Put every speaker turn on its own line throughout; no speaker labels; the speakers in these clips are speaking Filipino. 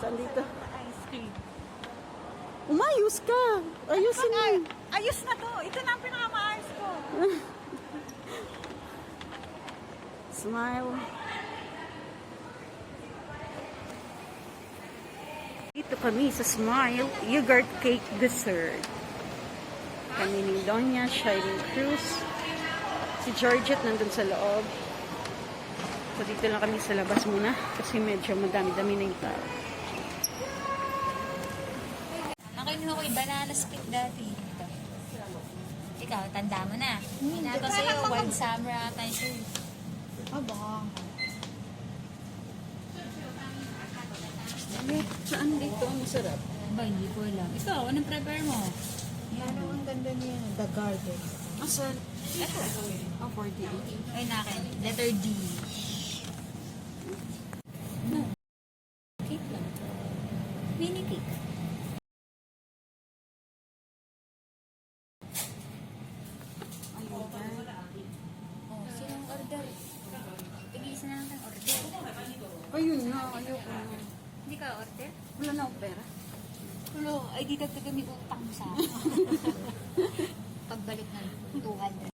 Saan dito?
Ice cream.
Umayos ka. Ayusin mo.
Ayos na to. Ito na ang pinakamaayos ko.
Smile. Dito kami sa Smile Yogurt Cake Dessert. Kami ni Doña Shining Cruz. Si Georgette nandun sa loob. So dito lang kami sa labas muna kasi medyo madami-dami na yung tao.
Nakinuha ko yung banana split dati. Ito. Ikaw, tanda mo na. Inato sa'yo, wild summer ata ito. Aba.
Saan dito ang masarap?
Aba, hindi ko alam. Ikaw, anong prepare mo?
Ano ang ganda niya? The Garden.
Asan?
Ito.
Oh, 48.
Ay, nakin. Letter D. No. Cake lang. Mini cake. Oh, sinong order? Tig-isa na lang tayong order.
Ayun na, ayoko na.
Hindi ka order?
Wala na akong pera.
Tulo, ay di dagdag kami utang mo sa pagbalik ng 200.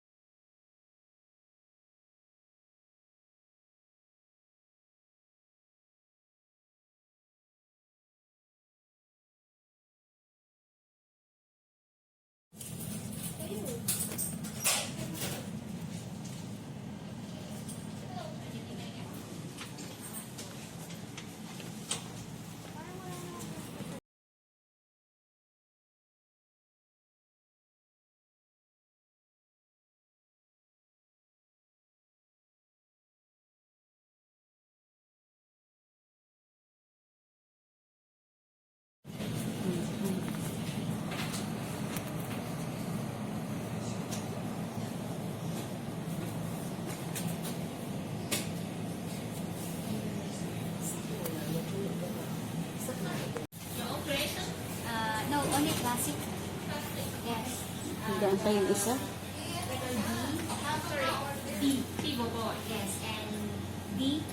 No, only classic. Yes.
Hanggang tayong isa.
B. Yes, and D.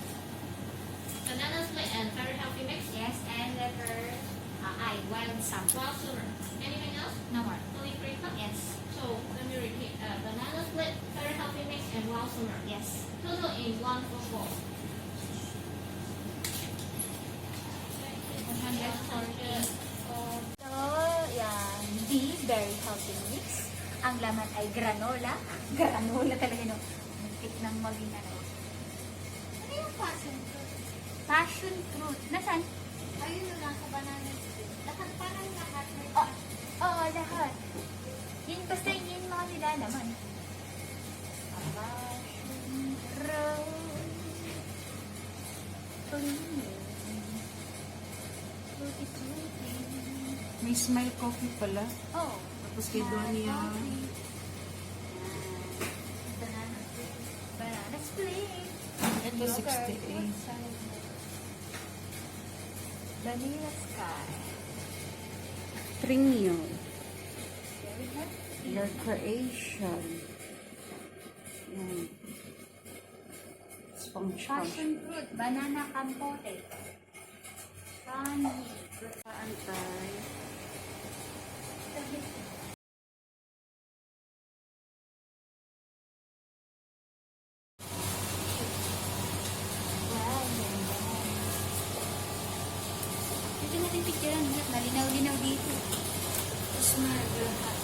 Banana split and very healthy mix.
Yes, and letter I. Wild summer.
Wild sugar. Anything else?
No more.
Only three cups?
Yes.
So let me repeat. Banana split, very healthy mix, and wild sugar.
Yes.
Total is 144.
140. So, yan. D. Very healthy mix. Ang laman ay granola. Granola talaga, no? Muntik ng maging ano.
Ano yung passion fruit?
Passion fruit. Nasaan?
Ayun na lang sa banana split. Lahat parang lahat may
Oh, oo, lahat. Yun, basta yun mga nilalaman. Passion fruit. Fruity, fruity.
May Smile Coffee pala.
Oh.
Tapos kay Doña.
Banana split. Banana split.
Ito 68.
Vanilla sky.
Trinio.
Very healthy.
Your creation. Yan. Sponge
Passion fruit. Banana campote. Funny.
Antay.
Wow, ganda. Dito natin picturean. Malinaw-linaw dito.
Smile.